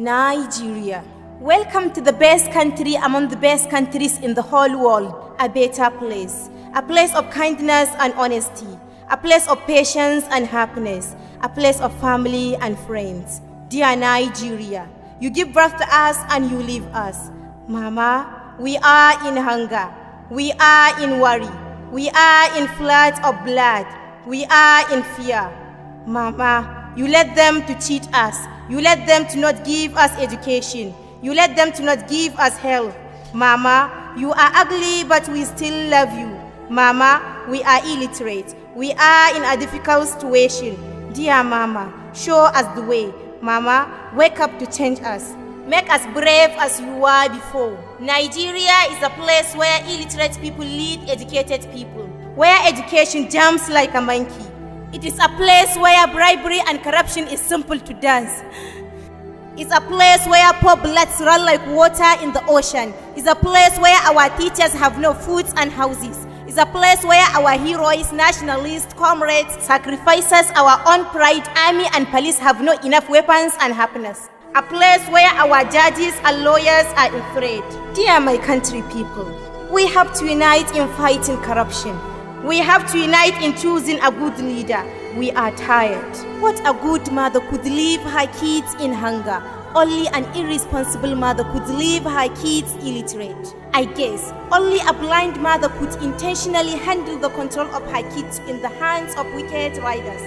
Nigeria. Welcome to the best country among the best countries in the whole world. A better place. A place of kindness and honesty. A place of patience and happiness. A place of family and friends. Dear Nigeria, you give birth to us and you leave us. Mama, we are in hunger. We are in worry. We are in floods of blood. We are in fear. Mama, you let them to cheat us. You let them to not give us education. You let them to not give us health. Mama, you are ugly, but we still love you. Mama, we are illiterate. We are in a difficult situation. Dear Mama, show us the way. Mama, wake up to change us. Make us brave as you were before. Nigeria is a place where illiterate people lead educated people, where education jumps like a monkey. It is a place where bribery and corruption is simple to dance. It's a place where poor bloods run like water in the ocean. It's a place where our teachers have no food and houses. It's a place where our heroes, nationalists, comrades, sacrifices our own pride, army and police have no enough weapons and happiness. A place where our judges and lawyers are afraid. Dear my country people, we have to unite in fighting corruption. We have to unite in choosing a good leader. We are tired. What a good mother could leave her kids in hunger. Only an irresponsible mother could leave her kids illiterate. I guess only a blind mother could intentionally handle the control of her kids in the hands of wicked riders.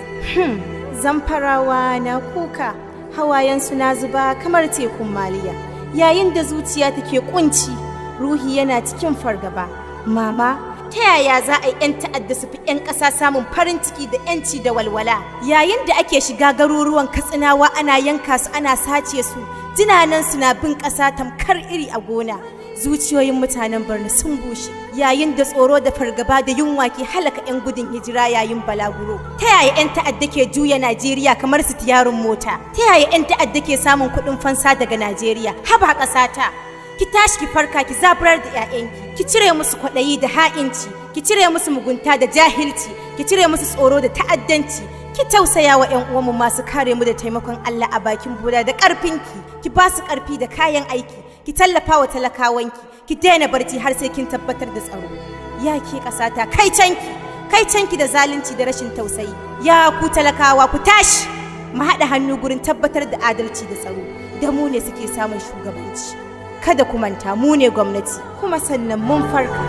Zamfarawa na kuka, hawayensu na zuba kamar tekun maliya. Yayin da zuciya take kunci, ruhi yana cikin fargaba. Mama, ta yaya za a yi 'yan ta'adda su fi 'yan ƙasa samun farin ciki da 'yanci da walwala yayin da ake shiga garuruwan Katsinawa ana yanka su ana sace su, jinanan suna bin ƙasa tamkar iri a gona. Zuciyoyin mutanen Borno sun bushe yayin da tsoro da fargaba da yunwa ke halaka 'yan gudun hijira yayin balaguro. Ta yaya 'yan ta'adda ke juya Najeriya kamar su tiyarin mota? Ta yaya 'yan ta'adda ke samun kuɗin fansa daga Najeriya? Haba ƙasata, ki tashi ki farka ki zaburar da 'ya'yanki, ki cire musu kwaɗayi da ha'inci, ki cire musu mugunta da jahilci, ki cire musu tsoro da ta'addanci, ki tausaya wa 'yan uwanmu masu kare mu da taimakon Allah a bakin boda da ƙarfinki, ki ba su ƙarfi da kayan aiki, ki tallafa wa talakawanki, ki daina barci har sai kin tabbatar da tsaro. Ya ke ƙasata, kai canki da zalunci da rashin tausayi. Ya ku talakawa ku tashi, mu haɗa hannu gurin tabbatar da adalci da tsaro, da mu ne suke samun shugabanci. Kada ku manta mu ne gwamnati, kuma sannan mun farka.